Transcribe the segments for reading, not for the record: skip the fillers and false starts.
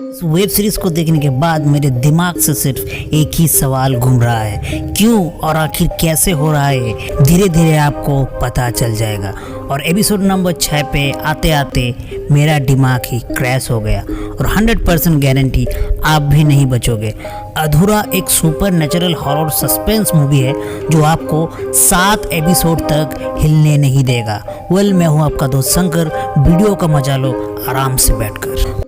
इस web series को देखने के बाद मेरे दिमाग से सिर्फ एक ही सवाल घूम रहा है, क्यों और आखिर कैसे हो रहा है। धीरे धीरे आपको पता चल जाएगा। और एपिसोड नंबर 6 पे आते आते मेरा दिमाग ही क्रैश हो गया और 100% गारंटी आप भी नहीं बचोगे। अधूरा एक super natural horror suspense movie है जो आपको 7 एपिसोड तक हिलने नहीं देगा। मैं हूँ आपका दोस्त शंकर। वीडियो का मजा लो आराम से बैठकर।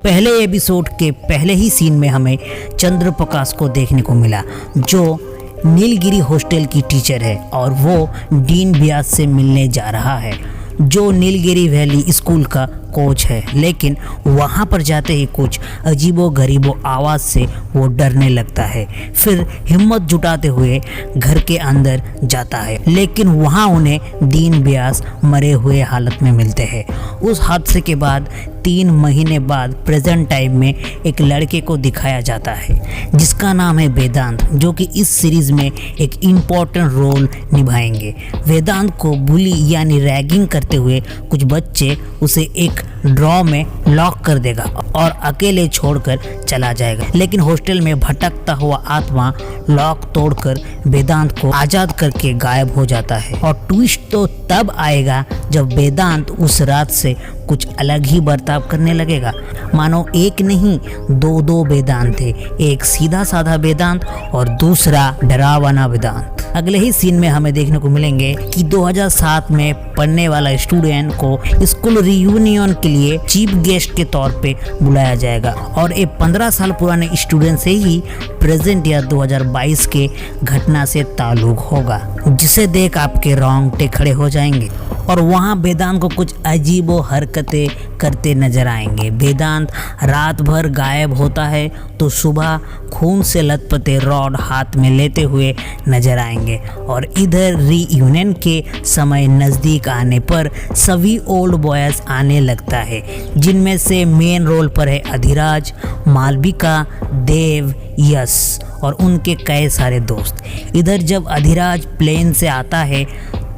पहले एपिसोड के पहले ही सीन में हमें चंद्रप्रकाश को देखने को मिला जो नीलगिरी हॉस्टल की टीचर है और वो डीन व्यास से मिलने जा रहा है जो नीलगिरी वैली स्कूल का कोच है। लेकिन वहाँ पर जाते ही कुछ अजीबो गरीबो आवाज़ से वो डरने लगता है। फिर हिम्मत जुटाते हुए घर के अंदर जाता है, लेकिन वहाँ उन्हें दीन व्यास मरे हुए हालत में मिलते हैं। उस हादसे के बाद 3 महीने बाद प्रेजेंट टाइम में एक लड़के को दिखाया जाता है जिसका नाम है वेदांत, जो कि इस सीरीज में एक इम्पॉर्टेंट रोल निभाएंगे। वेदांत को बुली यानी रैगिंग करते हुए कुछ बच्चे उसे एक ड्रॉ में लॉक कर देगा और अकेले छोड़कर चला जाएगा। लेकिन हॉस्टल में भटकता हुआ आत्मा लॉक तोड़कर वेदांत को आजाद करके गायब हो जाता है। और ट्विस्ट तो तब आएगा जब वेदांत उस रात से कुछ अलग ही बर्ताव करने लगेगा। मानो एक नहीं दो वेदांत थे, एक सीधा साधा वेदांत और दूसरा डरावना वेदांत। अगले ही सीन में हमें देखने को मिलेंगे कि 2007 में पढ़ने वाला स्टूडेंट को स्कूल रियूनियन के लिए चीफ गेस्ट के तौर पे बुलाया जाएगा और ये 15 साल पुराने स्टूडेंट से ही प्रेजेंट या 2022 के घटना से ताल्लुक होगा, जिसे देख आपके रोंगटे खड़े हो जाएंगे। और वहाँ वेदांत को कुछ अजीबो हरकतें करते नजर आएंगे। वेदांत रात भर गायब होता है तो सुबह खून से लथपथे रॉड हाथ में लेते हुए नजर आएंगे। और इधर रीयूनियन के समय नज़दीक आने पर सभी ओल्ड बॉयज आने लगता है, जिनमें से मेन रोल पर है अधिराज, मालविका, देव, यश और उनके कई सारे दोस्त। इधर जब अधिराज प्लेन से आता है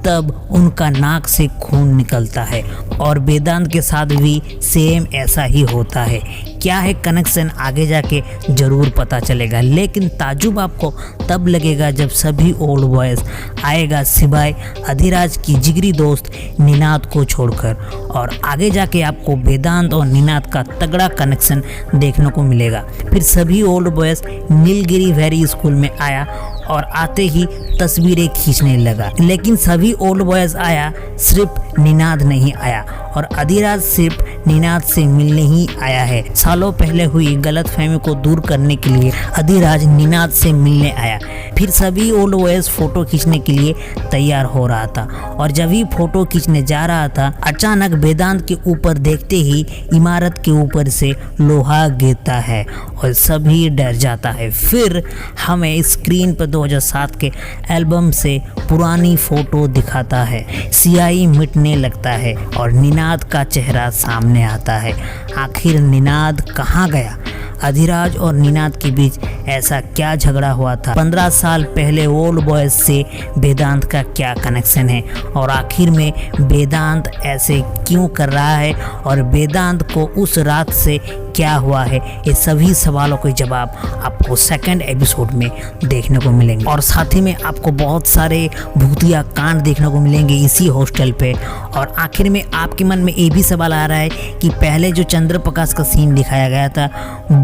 तब उनका नाक से खून निकलता है और वेदांत के साथ भी सेम ऐसा ही होता है। क्या है कनेक्शन आगे जाके ज़रूर पता चलेगा, लेकिन ताजुब आपको तब लगेगा जब सभी ओल्ड बॉयज़ आएगा सिवाय अधिराज की जिगरी दोस्त निनाद को छोड़कर। और आगे जाके आपको वेदांत और निनाद का तगड़ा कनेक्शन देखने को मिलेगा। फिर सभी old boys Nilgiri valley school में आया और आते ही तस्वीरें खींचने लगा, लेकिन सभी ओल्ड बॉयज़ आया, सिर्फ निनाद नहीं आया। और अधिराज सिर्फ निनाद से मिलने ही आया है। सालों पहले हुई गलतफहमी को दूर करने के लिए अधिराज निनाद से मिलने आया। फिर सभी ओल्ड बॉयज़ फोटो खींचने के लिए तैयार हो रहा था और जब ही फोटो खींचने जा रहा था अचानक वेदांत के ऊपर देखते ही इमारत के ऊपर से लोहा गिरता है और सभी डर जाता है। फिर हमें स्क्रीन पर 2007 के एल्बम से पुरानी फोटो दिखाता है, स्याही मिटने लगता है और निनाद का चेहरा सामने आता है। आखिर निनाद कहाँ गया? अधिराज और निनाद के बीच ऐसा क्या झगड़ा हुआ था? 15 साल पहले ओल्ड बॉयज से वेदांत का क्या कनेक्शन है? और आखिर में वेदांत ऐसे क्यों कर रहा है और वेदांत को उस रात से क्या हुआ है? ये सभी सवालों के जवाब आपको सेकंड एपिसोड में देखने को मिलेंगे। और साथ ही में आपको बहुत सारे भूतिया कांड देखने को मिलेंगे इसी हॉस्टल पे। और आखिर में आपके मन में ये भी सवाल आ रहा है कि पहले जो चंद्रप्रकाश का सीन दिखाया गया था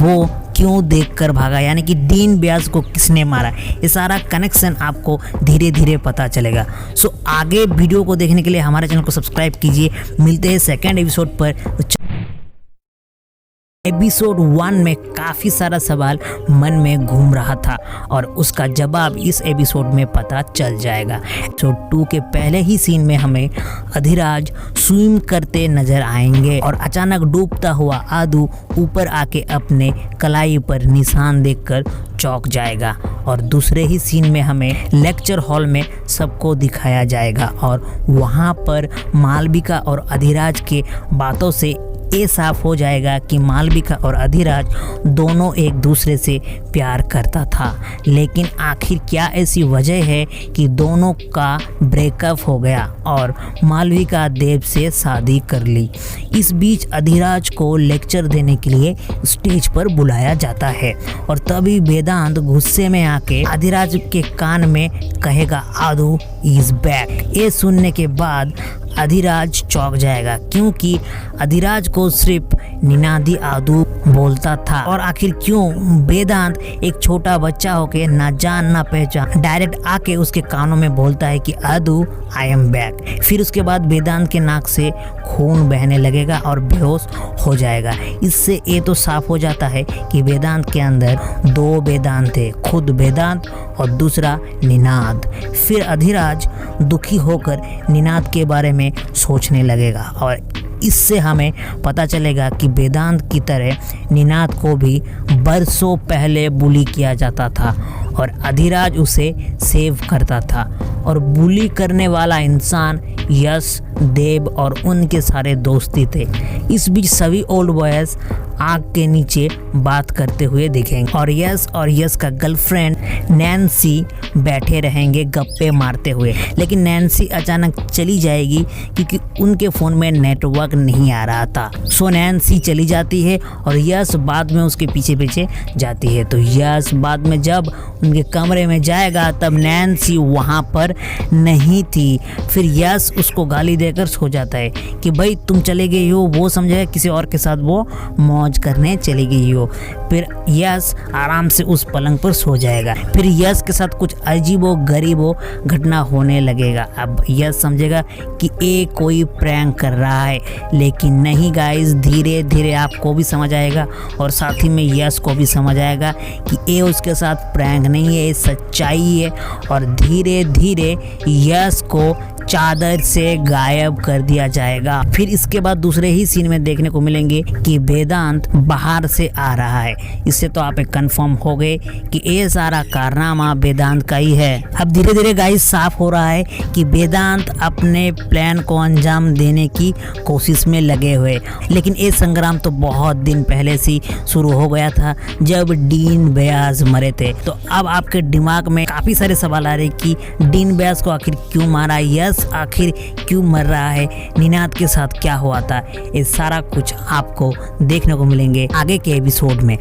वो क्यों देखकर भागा, यानी कि दीन व्यास को किसने मारा? ये सारा कनेक्शन आपको धीरे धीरे पता चलेगा। सो आगे वीडियो को देखने के लिए हमारे चैनल को सब्सक्राइब कीजिए। मिलते हैं सेकंड एपिसोड पर। एपिसोड 1 में काफ़ी सारा सवाल मन में घूम रहा था और उसका जवाब इस एपिसोड में पता चल जाएगा। एपिसोड 2 के पहले ही सीन में हमें अधिराज स्विम करते नजर आएंगे और अचानक डूबता हुआ आदू ऊपर आके अपने कलाई पर निशान देखकर चौंक जाएगा। और दूसरे ही सीन में हमें लेक्चर हॉल में सबको दिखाया जाएगा और वहाँ पर मालविका और अधिराज के बातों से ये साफ हो जाएगा कि मालविका और अधिराज दोनों एक दूसरे से प्यार करता था। लेकिन आखिर क्या ऐसी वजह है कि दोनों का ब्रेकअप हो गया और मालविका देव से शादी कर ली। इस बीच अधिराज को लेक्चर देने के लिए स्टेज पर बुलाया जाता है और तभी वेदांत गुस्से में आके अधिराज के कान में कहेगा आदू इज बैक। ये सुनने के बाद अधिराज चौंक जाएगा क्योंकि अधिराज को सिर्फ निनादी आदू बोलता था। और आखिर क्यों वेदांत एक छोटा बच्चा होके ना जान ना पहचान डायरेक्ट आके उसके कानों में बोलता है कि आदू आई एम बैक। फिर उसके बाद वेदांत के नाक से खून बहने लगेगा और बेहोश हो जाएगा। इससे ये तो साफ हो जाता है कि वेदांत के अंदर दो वेदांत थे, खुद वेदांत और दूसरा निनाद। फिर अधिराज दुखी होकर निनाद के बारे में सोचने लगेगा और इससे हमें पता चलेगा कि वेदांत की तरह निनाद को भी बरसों पहले बुली किया जाता था और अधिराज उसे सेव करता था। और बुली करने वाला इंसान यश, देव और उनके सारे दोस्ती थे। इस बीच सभी ओल्ड बॉयज आग के नीचे बात करते हुए दिखेंगे और यश का गर्लफ्रेंड नैन्सी बैठे रहेंगे गप्पे मारते हुए। लेकिन नैन्सी अचानक चली जाएगी क्योंकि उनके फ़ोन में नेटवर्क नहीं आ रहा था। सो नैन्सी चली जाती है और यश बाद में उसके पीछे पीछे जाती है। तो यश बाद में जब उनके कमरे में जाएगा तब नैन्सी वहाँ पर नहीं थी। फिर यश उसको गाली देकर सो जाता है कि भाई तुम चले गई हो, वो समझेगा किसी और के साथ वो मौज करने चली गई हो। फिर यश आराम से उस पलंग पर सो जाएगा। फिर यश के साथ कुछ अजीबो गरीबो घटना होने लगेगा। अब यश समझेगा कि ये कोई प्रैंक कर रहा है, लेकिन नहीं गाइस, धीरे धीरे आपको भी समझ आएगा और साथ ही में यश को भी समझ आएगा कि ये उसके साथ प्रैंक नहीं है, ये सच्चाई है। और धीरे धीरे यश को चादर से गायब कर दिया जाएगा। फिर इसके बाद दूसरे ही सीन में देखने को मिलेंगे कि वेदांत बाहर से आ रहा है। इससे तो आप कंफर्म हो गए कि ये सारा कारनामा वेदांत का ही है। अब धीरे धीरे गाइस साफ हो रहा है कि वेदांत अपने प्लान को अंजाम देने की कोशिश में लगे हुए। लेकिन ये संग्राम तो बहुत दिन पहले से शुरू हो गया था जब डीन बयाज मरे थे। तो अब आपके दिमाग में काफी सारे सवाल आ रहे कि डीन बयाज को आखिर क्यों मारा, यश आखिर क्यों मर रहा है, निनाद के साथ क्या हुआ था। ये सारा कुछ आपको देखने को मिलेंगे आगे के एपिसोड में।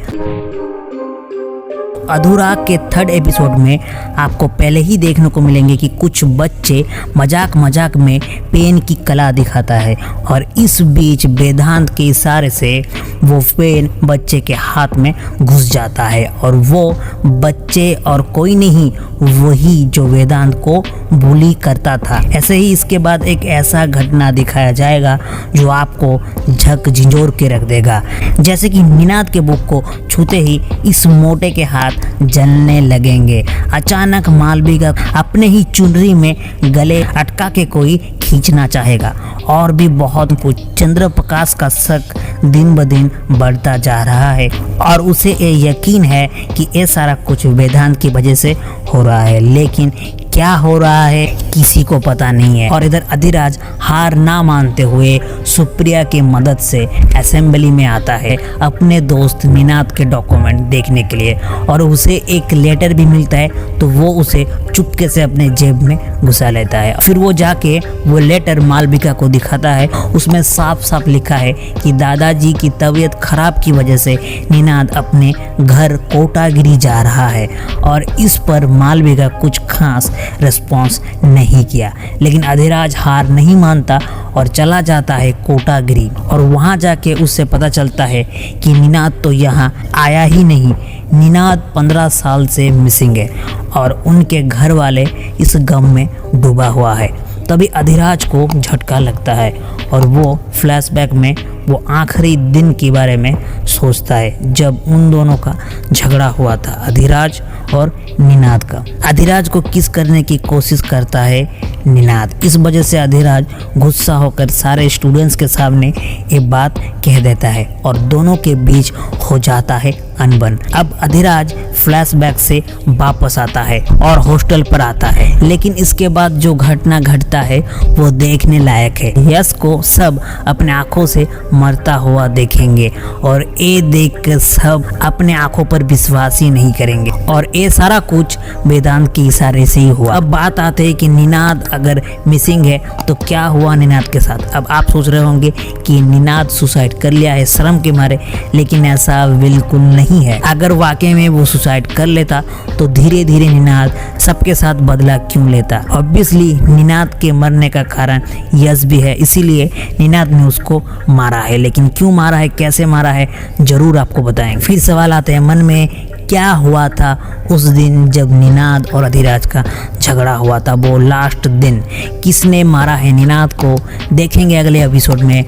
अधूरा के थर्ड एपिसोड में आपको पहले ही देखने को मिलेंगे कि कुछ बच्चे मजाक मजाक में पेन की कला दिखाता है और इस बीच वेदांत के इशारे से वो पेन बच्चे के हाथ में घुस जाता है और वो बच्चे और कोई नहीं, वही जो वेदांत को बुली करता था। ऐसे ही इसके बाद एक ऐसा घटना दिखाया जाएगा जो आपको झकझोर के रख देगा। जैसे कि निनाद के बुक को छूते ही इस मोटे के हाथ जलने लगेंगे। अचानक मालविका अपने ही चुनरी में गले अटका के कोई खींचना चाहेगा और भी बहुत कुछ। चंद्रप्रकाश का शक दिन ब दिन बढ़ता जा रहा है और उसे ये यकीन है कि ये सारा कुछ वेदांत की वजह से हो रहा है, लेकिन क्या हो रहा है किसी को पता नहीं है। और इधर अधिराज हार ना मानते हुए सुप्रिया की मदद से असेंबली में आता है अपने दोस्त निनाद के डॉक्यूमेंट देखने के लिए और उसे एक लेटर भी मिलता है तो वो उसे चुपके से अपने जेब में घुसा लेता है। फिर वो जाके वो लेटर मालविका को दिखाता है। उसमें साफ साफ लिखा है कि दादाजी की तबीयत खराब की वजह से निनाद अपने घर कोटागिरी जा रहा है और इस पर मालविका कुछ खास रिस्पॉन्स नहीं किया। लेकिन अधिराज हार नहीं मानता और चला जाता है कोटागिरी और वहां जाके उससे पता चलता है कि निनाद तो यहाँ आया ही नहीं। निनाद 15 साल से मिसिंग है और उनके घर वाले इस गम में डूबा हुआ है। तभी अधिराज को झटका लगता है और वो फ्लैशबैक में वो आखिरी दिन के बारे में सोचता है जब उन दोनों का झगड़ा हुआ था, अधिराज और निनाद का। अधिराज को किस करने की कोशिश करता है निनाद। इस वजह से अधिराज गुस्सा होकर सारे स्टूडेंट्स के सामने ये बात कह देता है और दोनों के बीच हो जाता है अनबन। अब अधिराज फ्लैशबैक से वापस आता है और हॉस्टल पर आता है, लेकिन इसके बाद जो घटना घटता है वो देखने लायक है। यश को सब अपने आंखों से मरता हुआ देखेंगे और ये देखकर सब अपने आंखों पर विश्वास ही नहीं करेंगे और ये सारा कुछ वेदांत के इशारे से ही हुआ। अब बात आते है कि निनाद अगर मिसिंग है तो क्या हुआ निनाद के साथ। अब आप सोच रहे होंगे कि निनाद सुसाइड कर लिया है शर्म के मारे, लेकिन ऐसा बिल्कुल नहीं है। अगर वाकई में वो सुसाइड कर लेता तो धीरे धीरे निनाद सबके साथ बदला क्यों लेता। ऑब्वियसली निनाद के मरने का कारण यश भी है, इसीलिए निनाद ने उसको मारा है। लेकिन क्यों मारा है, कैसे मारा है, जरूर आपको बताएंगे। फिर सवाल आते हैं मन में, क्या हुआ था उस दिन जब निनाद और अधिराज का झगड़ा हुआ था, वो लास्ट दिन किसने मारा है निनाद को, देखेंगे अगले एपिसोड में।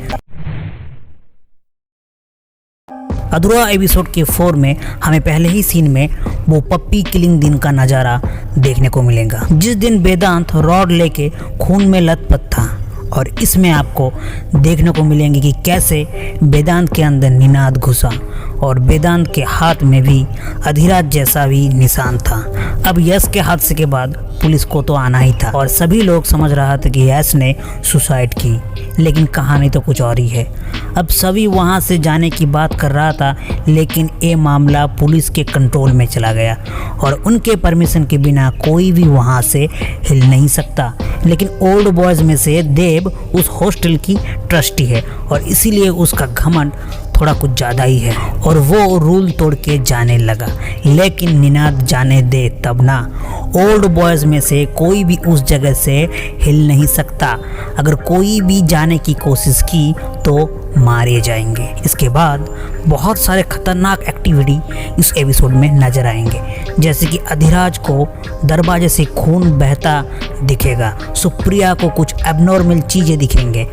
अधूरा एपिसोड के 4 में हमें पहले ही सीन में वो पप्पी किलिंग दिन का नज़ारा देखने को मिलेगा, जिस दिन वेदांत रॉड लेके खून में लथपथ था। और इसमें आपको देखने को मिलेंगे कि कैसे वेदांत के अंदर निनाद घुसा और वेदांत के हाथ में भी अधिराज जैसा भी निशान था। अब यश के हादसे के बाद पुलिस को तो आना ही था और सभी लोग समझ रहा था कि यश ने सुसाइड की, लेकिन कहानी तो कुछ और ही है। अब सभी वहां से जाने की बात कर रहा था, लेकिन ये मामला पुलिस के कंट्रोल में चला गया और उनके परमिशन के बिना कोई भी वहां से हिल नहीं सकता। लेकिन ओल्ड बॉयज़ में से देव उस हॉस्टल की ट्रस्टी है और इसीलिए उसका घमंड थोड़ा कुछ ज़्यादा ही है और वो रूल तोड़ के जाने लगा। लेकिन निनाद जाने दे तब ना, ओल्ड बॉयज़ में से कोई भी उस जगह से हिल नहीं सकता। अगर कोई भी जाने की कोशिश की तो मारे जाएंगे। इसके बाद बहुत सारे खतरनाक एक्टिविटी इस एपिसोड में नजर आएंगे, जैसे कि अधिराज को दरवाजे से खून बहता दिखेगा, सुप्रिया को कुछ एबनॉर्मल चीज़ें दिखेंगे।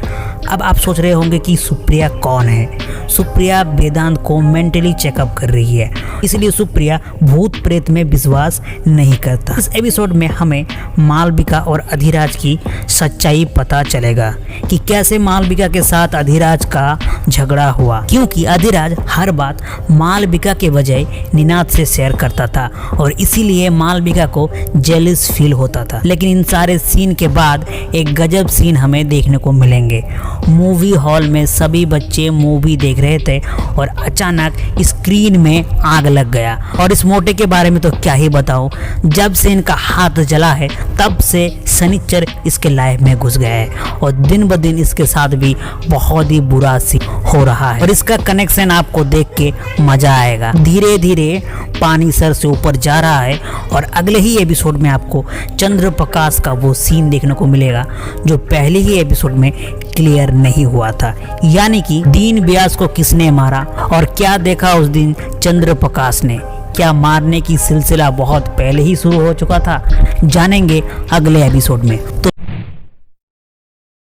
अब आप सोच रहे होंगे कि सुप्रिया कौन है। सुप्रिया वेदांत को मेंटली चेकअप कर रही है, इसलिए सुप्रिया भूत प्रेत में विश्वास नहीं करता। इस एपिसोड में हमें मालविका और अधिराज की सच्चाई पता चलेगा कि कैसे मालविका के साथ अधिराज का झगड़ा हुआ, क्योंकि अधिराज हर बात मालविका के बजाय निनाद से शेयर करता था और इसीलिए मालविका को जेलस फील होता था। लेकिन इन सारे सीन के बाद एक गजब सीन हमें देखने को मिलेंगे। मूवी हॉल में सभी बच्चे मूवी देख रहे थे और अचानक स्क्रीन में आग लग गया। और इस मोटे के बारे में तो क्या ही बताऊं, जब से इनका हाथ जला है तब से शनिचर इसके लाइफ में घुस गया है और दिन ब दिन इसके साथ भी बहुत ही बुरा सी हो रहा है और इसका कनेक्शन आपको देख के मजा आएगा। धीरे धीरे पानी सर से ऊपर जा रहा है और अगले ही एपिसोड में आपको चंद्र प्रकाश का वो सीन देखने को मिलेगा जो पहले ही एपिसोड में क्लियर नहीं हुआ था, यानी कि दीन व्यास को किसने मारा और क्या देखा उस दिन चंद्र प्रकाश ने। क्या मारने की सिलसिला बहुत पहले ही शुरू हो चुका था, जानेंगे अगले एपिसोड में। तो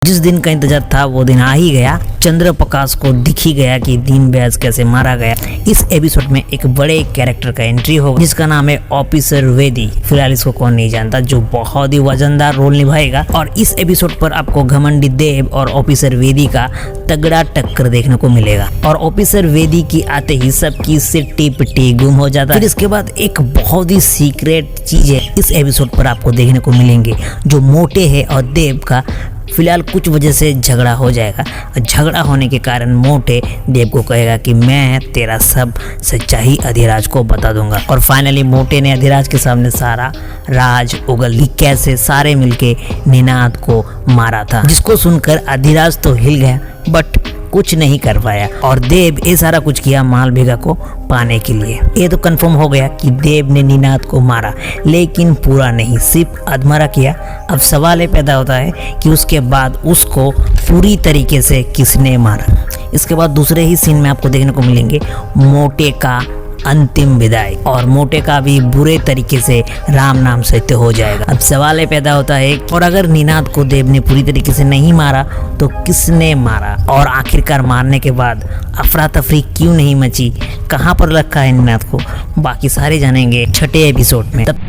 जिस दिन का इंतजार था वो दिन आ ही गया। चंद्र प्रकाश को दिख ही गया कि दीन व्यास कैसे मारा गया। इस एपिसोड में एक बड़े कैरेक्टर का एंट्री होगा जिसका नाम है ऑफिसर वेदी। फिलहाल इसको कौन नहीं जानता, जो बहुत ही वजनदार रोल निभाएगा। और इस एपिसोड पर आपको घमंडी देव और ऑफिसर वेदी का तगड़ा टक्कर देखने को मिलेगा और ऑफिसर वेदी की आते ही सबकी सिट्टी पिट्टी गुम हो जाता है। फिर इसके बाद एक बहुत ही सीक्रेट चीज है इस एपिसोड पर आपको देखने को मिलेंगे, जो मोटे है और देव का फिलहाल कुछ वजह से झगड़ा हो जाएगा। झगड़ा होने के कारण मोटे देव को कहेगा कि मैं तेरा सब सच्चाई अधिराज को बता दूंगा और फाइनली मोटे ने अधिराज के सामने सारा राज उगल दी, कैसे सारे मिलके निनाद को मारा था, जिसको सुनकर अधिराज तो हिल गया बट कुछ नहीं कर पाया और देव ये सारा कुछ किया मालविका को पाने के लिए। ये तो कंफर्म हो गया कि देव ने निनाद को मारा, लेकिन पूरा नहीं, सिर्फ अधमरा किया। अब सवाल ये पैदा होता है कि उसके बाद उसको पूरी तरीके से किसने मारा। इसके बाद दूसरे ही सीन में आपको देखने को मिलेंगे मोटे का अंतिम विदाई और मोटे का भी बुरे तरीके से राम नाम सत्य हो जाएगा। अब सवाल पैदा होता है, और अगर निनाद को देव ने पूरी तरीके से नहीं मारा तो किसने मारा, और आखिरकार मारने के बाद अफरा तफरी क्यों नहीं मची, कहाँ पर रखा है निनाद को, बाकी सारे जानेंगे छठे एपिसोड में। तब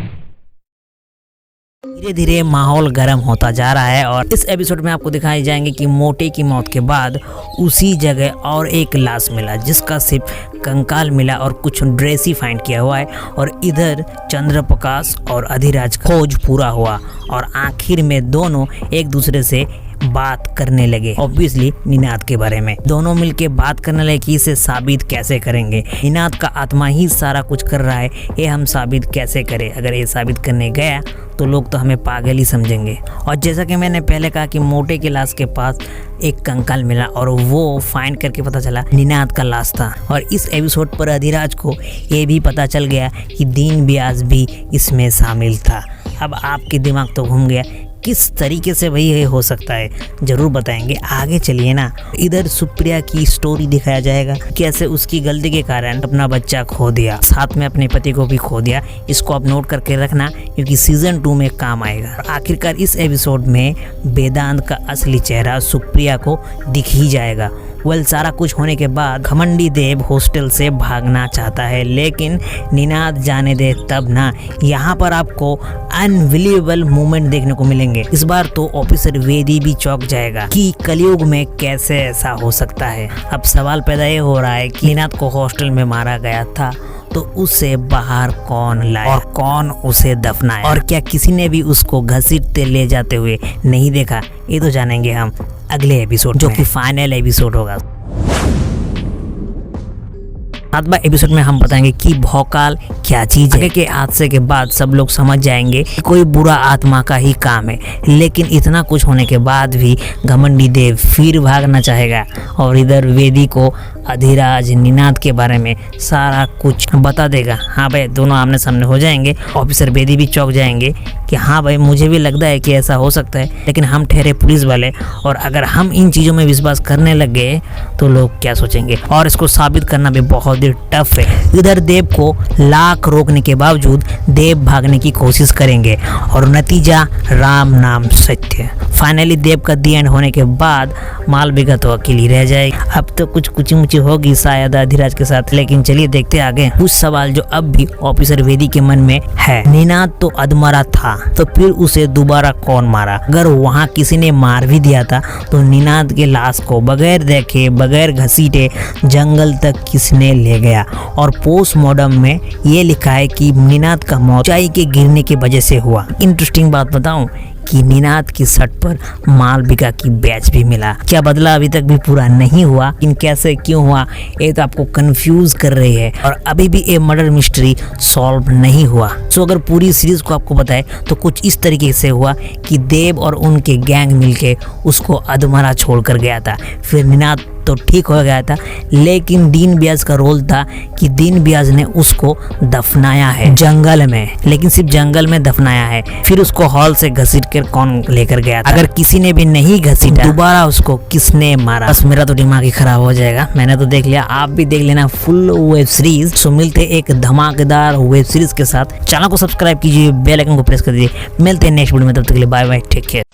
धीरे धीरे माहौल गर्म होता जा रहा है और इस एपिसोड में आपको दिखाई जाएंगे कि मोटे की मौत के बाद उसी जगह और एक लाश मिला जिसका सिर्फ कंकाल मिला और कुछ ड्रेस ही फाइंड किया हुआ है। और इधर चंद्रप्रकाश और अधिराज का खोज पूरा हुआ और आखिर में दोनों एक दूसरे से बात करने लगे। ऑब्वियसली निनाद के बारे में दोनों मिलके बात करने लगे कि इसे साबित कैसे करेंगे। निनाद का आत्मा ही सारा कुछ कर रहा है, ये हम साबित कैसे करें। अगर ये साबित करने गया तो लोग तो हमें पागल ही समझेंगे। और जैसा कि मैंने पहले कहा कि मोटे की लाश के पास एक कंकाल मिला और वो फाइंड करके पता चला निनाद का लाश था। और इस एपिसोड पर अधिराज को ये भी पता चल गया कि दीन ब्याज भी इसमें शामिल था। अब आपके दिमाग तो घूम गया किस तरीके से भाई ये हो सकता है, जरूर बताएंगे। आगे चलिए ना। इधर सुप्रिया की स्टोरी दिखाया जाएगा, कैसे उसकी गलती के कारण अपना बच्चा खो दिया, साथ में अपने पति को भी खो दिया। इसको आप नोट करके रखना क्योंकि सीजन 2 में काम आएगा। आखिरकार इस एपिसोड में वेदांत का असली चेहरा सुप्रिया को दिख ही जाएगा। वेल, सारा कुछ होने के बाद घमंडी देव हॉस्टल से भागना चाहता है, लेकिन निनाद जाने दे तब ना। यहाँ पर आपको अनबिलीवेबल मूवमेंट देखने को मिलेंगे। इस बार तो ऑफिसर वेदी भी चौंक जाएगा कि कलयुग में कैसे ऐसा हो सकता है। अब सवाल पैदा ये हो रहा है कि निनाद को हॉस्टल में मारा गया था तो उसे बाहर कौन लाया और कौन उसे दफनाया, और क्या किसी ने भी उसको घसीटते ले जाते हुए नहीं देखा। ये तो जानेंगे हम अगले एपिसोड जो कि फाइनल एपिसोड होगा। 7वां एपिसोड में हम बताएंगे कि भौकाल क्या चीज है। आगे के हादसे के बाद सब लोग समझ जाएंगे कि कोई बुरा आत्मा का ही काम है, लेकिन इतना कुछ होने के बाद भी घमंडी देव फिर भागना चाहेगा। और इधर वेदी को अधिराज निनाद के बारे में सारा कुछ बता देगा। हाँ भाई, दोनों आमने सामने हो जाएंगे। ऑफिसर वेदी भी चौंक जाएंगे कि हाँ भाई, मुझे भी लगता है कि ऐसा हो सकता है, लेकिन हम ठहरे पुलिस वाले और अगर हम इन चीज़ों में विश्वास करने लग गए तो लोग क्या सोचेंगे, और इसको साबित करना भी बहुत ही टफ है। इधर देव को लाख रोकने के बावजूद देव भागने की कोशिश करेंगे और नतीजा राम नाम सत्य। फाइनली देव का दी एंड होने के बाद मालविका तो अकेली रह जाएगी। अब तो कुछ कुची मुची होगी शायद अधिराज के साथ, लेकिन चलिए देखते आगे। कुछ सवाल जो अब भी ऑफिसर वेदी के मन में है। निनाद तो अधमरा था तो फिर उसे दोबारा कौन मारा? अगर वहाँ किसी ने मार भी दिया था तो निनाद के लाश को बगैर देखे बगैर घसीटे जंगल तक किसने ले गया? और पोस्टमार्टम में ये लिखा है कि निनाद का मौत ऊंचाई के गिरने की वजह से हुआ। इंटरेस्टिंग बात बताऊं कि निनाद की शर्ट पर मालविका की बैच भी मिला। क्या बदला अभी तक भी पूरा नहीं हुआ, लेकिन कैसे क्यों हुआ ये तो आपको कंफ्यूज कर रही है और अभी भी ये मर्डर मिस्ट्री सॉल्व नहीं हुआ। सो अगर पूरी सीरीज को आपको बताए तो कुछ इस तरीके से हुआ कि देव और उनके गैंग मिलके उसको अधमरा छोड़ कर गया था। फिर निनाद तो ठीक हो गया था, लेकिन दीन ब्याज का रोल था कि दीन ब्याज ने उसको दफनाया है जंगल में, लेकिन सिर्फ जंगल में दफनाया है। फिर उसको हॉल से घसीट कर कौन लेकर गया था? अगर किसी ने भी नहीं घसीटा दोबारा उसको किसने मारा? बस मेरा तो दिमाग ही खराब हो जाएगा। मैंने तो देख लिया, आप भी देख लेना फुल वेब सीरीज। सो मिलते एक धमाकेदार वेब सीरीज के साथ। चैनल को सब्सक्राइब कीजिए, बेल आइकन को प्रेस कर दीजिए। मिलते हैं नेक्स्ट वीडियो में, तब तक के लिए बाय बाय, टेक केयर।